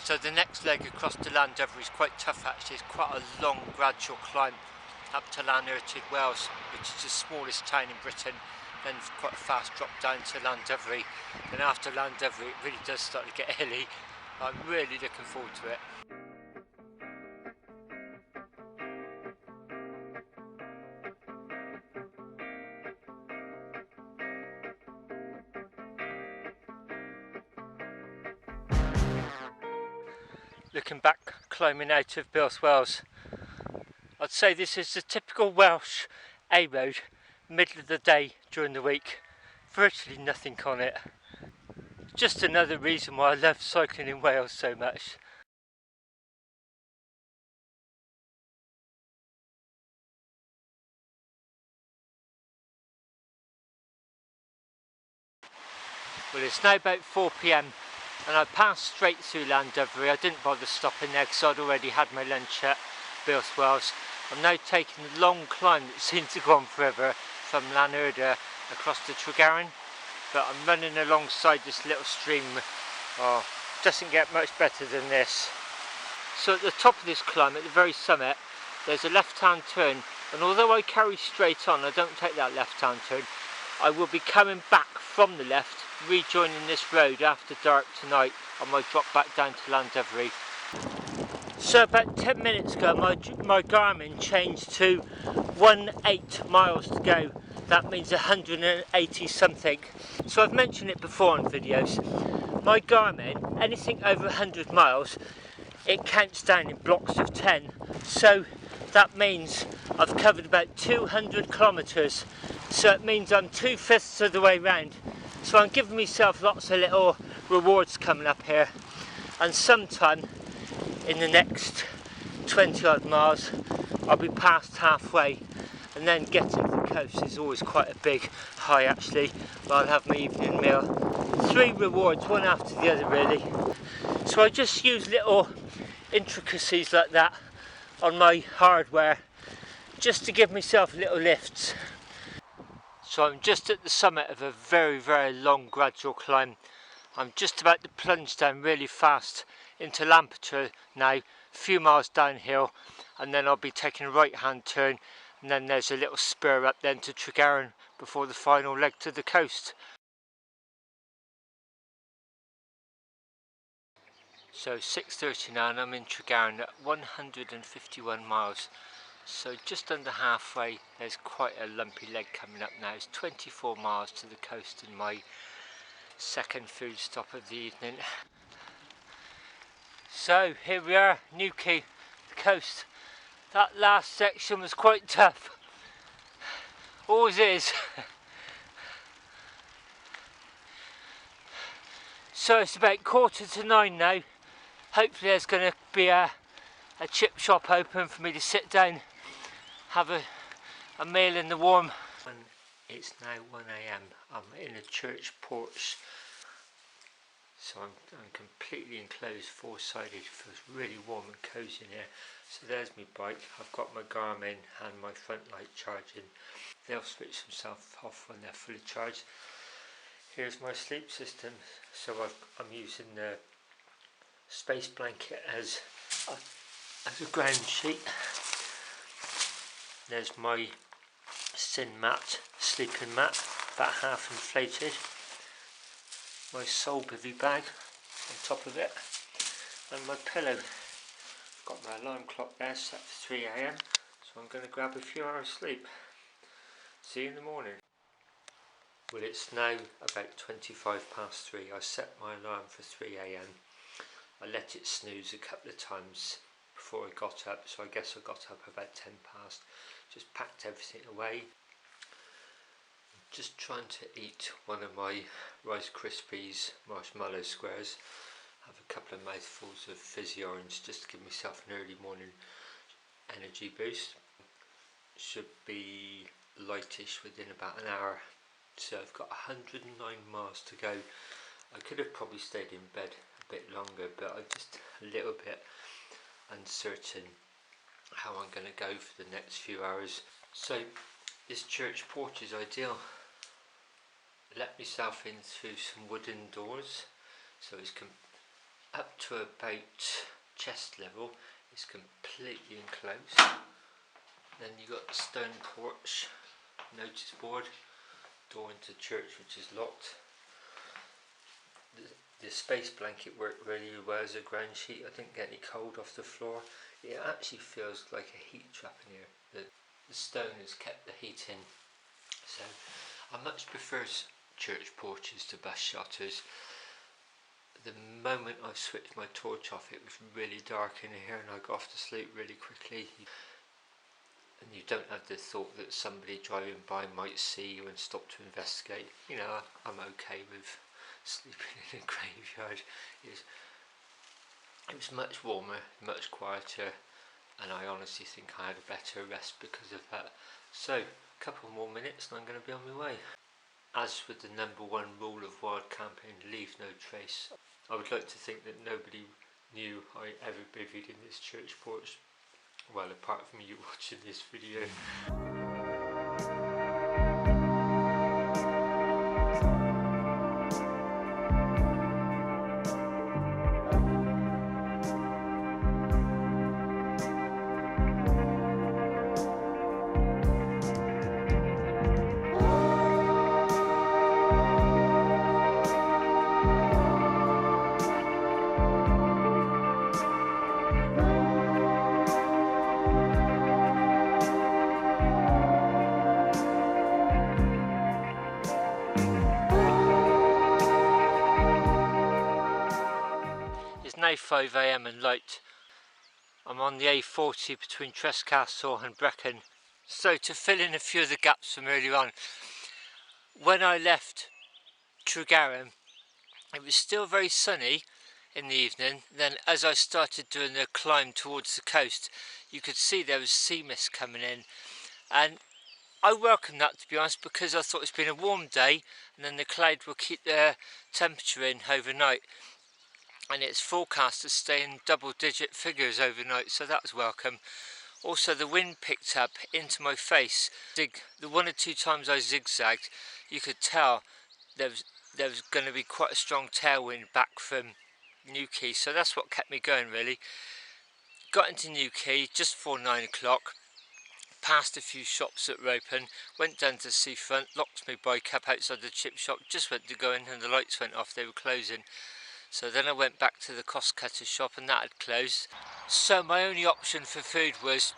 So the next leg across to Llandovery is quite tough actually. It's quite a long gradual climb up to Builth Wells, which is the smallest town in Britain, then quite a fast drop down to Llandovery. Then after Llandovery it really does start to get hilly. I'm really looking forward to it. Looking back, climbing out of Builth Wells, I'd say this is the typical Welsh A road, middle of the day during the week, virtually nothing on it. Just another reason why I love cycling in Wales so much. Well, it's now about 4 p.m. and I passed straight through Llandovery. I didn't bother stopping there because I'd already had my lunch at Builth Wells. I'm now taking a long climb that seems to go on forever from Llanurda across to Tregaron, but I'm running alongside this little stream. Oh, doesn't get much better than this. So at the top of this climb, at the very summit, there's a left-hand turn, and although I carry straight on, I don't take that left-hand turn. I will be coming back from the left, rejoining this road after dark tonight on my drop back down to Llandovery. So about 10 minutes ago my Garmin changed to 18 miles to go. That means 180 something. So I've mentioned it before on videos. My Garmin, anything over 100 miles, it counts down in blocks of 10. So that means I've covered about 200 kilometres. So it means I'm 2/5 of the way round. So I'm giving myself lots of little rewards coming up here, and sometime in the next 20 odd miles I'll be past halfway, and then getting to the coast is always quite a big high actually, where I'll have my evening meal. 3 rewards, one after the other really. So I just use little intricacies like that on my hardware just to give myself little lifts. So I'm just at the summit of a very, very long gradual climb. I'm just about to plunge down really fast into Lampeter now, a few miles downhill, and then I'll be taking a right hand turn, and then there's a little spur up then to Tregaron before the final leg to the coast. So 6:30 now and I'm in Tregaron at 151 miles. So just under halfway. There's quite a lumpy leg coming up now. It's 24 miles to the coast and my second food stop of the evening. So here we are, Newquay, the coast. That last section was quite tough. Always is. So it's about 8:45 now. Hopefully there's going to be a chip shop open for me to sit down, have a meal in the warm. And it's now 1 a.m. I'm in a church porch, so I'm completely enclosed, four-sided. Feels really warm and cosy in here. So there's my bike. I've got my Garmin and my front light charging. They'll switch themselves off when they're fully charged. Here's my sleep system. So I'm using the space blanket as a ground sheet. There's my Sin mat, sleeping mat, about half inflated. My sole bivvy bag on top of it, and my pillow. Got my alarm clock there set for 3 a.m. so I'm going to grab a few hours sleep. See you in the morning. Well, it's now about 3:25. I set my alarm for 3 a.m. I let it snooze a couple of times before I got up, so I guess I got up about 10 past. Just packed everything away. I'm just trying to eat one of my Rice Krispies marshmallow squares. Have a couple of mouthfuls of fizzy orange just to give myself an early morning energy boost. Should be lightish within about an hour. So I've got 109 miles to go. I could have probably stayed in bed a bit longer, but I'm just a little bit uncertain how I'm going to go for the next few hours. So this church porch is ideal. Let myself in through some wooden doors, so it's up to about chest level is completely enclosed. Then you've got the stone porch, notice board, door into church which is locked. The space blanket worked really well as a ground sheet. I didn't get any cold off the floor. It actually feels like a heat trap in here. The stone has kept the heat in. So I much prefer church porches to bus shelters. The moment I switched my torch off, it was really dark in here and I got off to sleep really quickly. And you don't have the thought that somebody driving by might see you and stop to investigate. You know, I'm okay with sleeping in a graveyard. It was much warmer, much quieter, and I honestly think I had a better rest because of that. So, a couple more minutes and I'm going to be on my way. As with the #1 rule of wild camping, leave no trace. I would like to think that nobody knew I ever bivvied in this church porch. Well, apart from you watching this video. Now 5 AM and light. I'm on the A40 between Trescastle and Brecon. So to fill in a few of the gaps from earlier on, when I left Tregaron it was still very sunny in the evening. Then as I started doing the climb towards the coast, you could see there was sea mist coming in, and I welcomed that, to be honest, because I thought it's been a warm day and then the cloud will keep the temperature in overnight. And it's forecast to stay in double-digit figures overnight, so that was welcome. Also, the wind picked up into my face. The 1 or 2 times I zigzagged, you could tell there was going to be quite a strong tailwind back from Newquay, so that's what kept me going really. Got into Newquay just before 9 o'clock, passed a few shops that were open, went down to the seafront, locked my bike up outside the chip shop, just went to go in and the lights went off, they were closing. So then I went back to the cost cutter shop and that had closed. So my only option for food was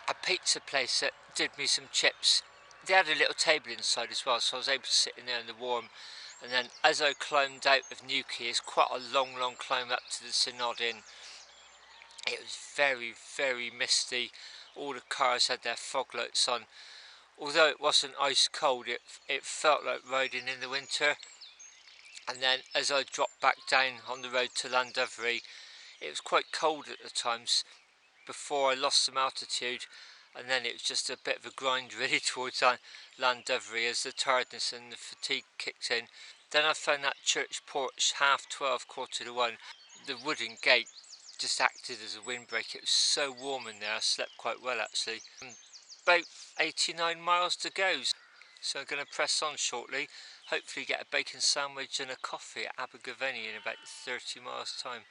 a pizza place that did me some chips. They had a little table inside as well, so I was able to sit in there in the warm. And then as I climbed out of Newquay, it's quite a long climb up to the Synod Inn. It was very, very misty. All the cars had their fog lights on. Although it wasn't ice cold, it felt like riding in the winter. And then as I dropped back down on the road to Llandovery, it was quite cold at the times before I lost some altitude, and then it was just a bit of a grind really towards Llandovery as the tiredness and the fatigue kicked in. Then I found that church porch 12:30, 1:45. The wooden gate just acted as a windbreak. It was so warm in there, I slept quite well actually. About 89 miles to go, so I'm going to press on shortly. Hopefully get a bacon sandwich and a coffee at Abergavenny in about 30 miles time.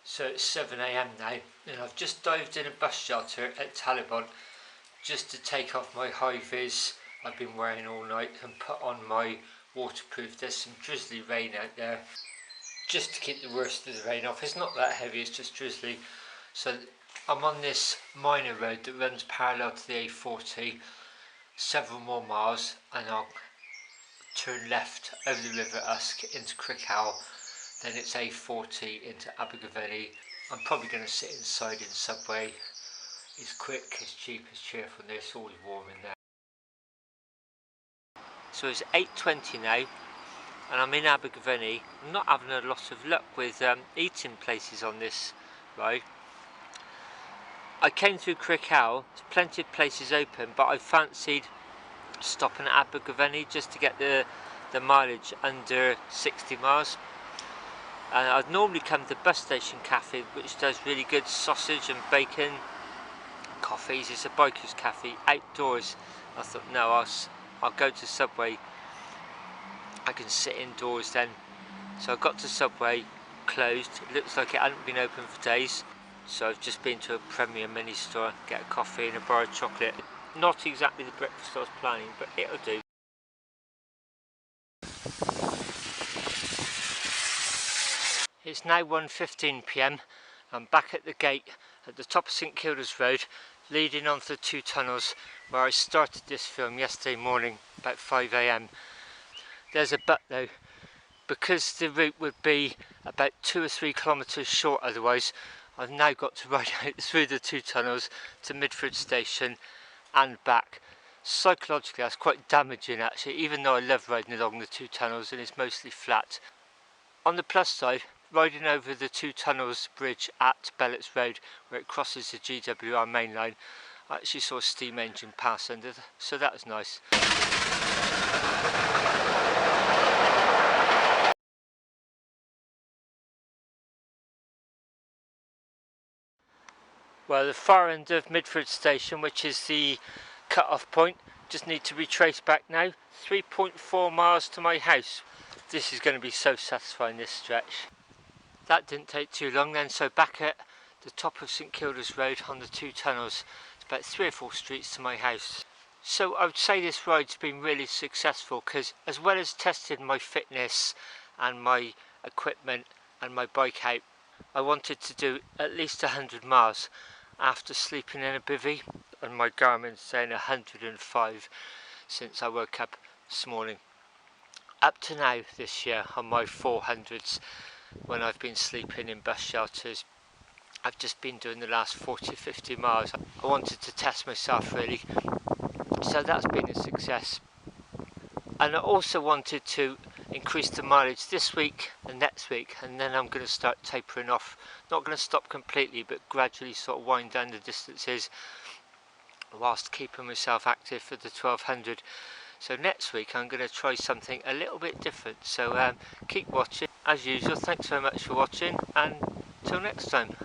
So it's 7 AM now, and I've just dived in a bus shelter at Talibon just to take off my high-vis I've been wearing all night and put on my waterproof. There's some drizzly rain out there, just to keep the worst of the rain off. It's not that heavy, it's just drizzly. So I'm on this minor road that runs parallel to the A40, several more miles, and I'll turn left over the River Usk into Crickhowell, then it's A40 into Abergavenny. I'm probably going to sit inside in Subway. It's quick, it's cheap, it's cheerful, and it's always warm in there. So it's 8:20 now, and I'm in Abergavenny. I'm not having a lot of luck with eating places on this road. I came through Crickhowell, there's plenty of places open, but I fancied stopping at Abergavenny just to get the mileage under 60 miles. And I'd normally come to Bus Station Cafe, which does really good sausage and bacon coffees. It's a biker's cafe outdoors. I thought no, I'll go to Subway, I can sit indoors then. So I got to Subway, closed. It looks like it hadn't been open for days. So I've just been to a Premier mini store, get a coffee and a bar of chocolate. Not exactly the breakfast I was planning, but it'll do. It's now 1:15 p.m. I'm back at the gate at the top of St Kilda's Road, leading onto the 2 tunnels where I started this film yesterday morning about 5 a.m. There's a but though, because the route would be about 2 or 3 kilometres short otherwise. I've now got to ride out through the 2 tunnels to Midford Station and back. Psychologically that's quite damaging actually, even though I love riding along the 2 tunnels and it's mostly flat. On the plus side, riding over the 2 tunnels bridge at Builth Road where it crosses the GWR main line, I actually saw a steam engine pass under, so that was nice. Well, the far end of Midford Station, which is the cut-off point, just need to retrace back now. 3.4 miles to my house. This is going to be so satisfying, this stretch. That didn't take too long then, so back at the top of St Kilda's Road on the 2 tunnels. It's about 3 or 4 streets to my house. So I would say this ride's been really successful because as well as testing my fitness and my equipment and my bike out, I wanted to do at least 100 miles after sleeping in a bivvy, and my Garmin's saying 105 since I woke up this morning. Up to now this year on my 400s, when I've been sleeping in bus shelters, I've just been doing the last 40-50 miles. I wanted to test myself really, so that's been a success. And I also wanted to increase the mileage this week and next week, and then I'm going to start tapering off. Not going to stop completely, but gradually sort of wind down the distances whilst keeping myself active for the 1200. So next week I'm going to try something a little bit different, so keep watching. As usual, thanks very much for watching, and till next time.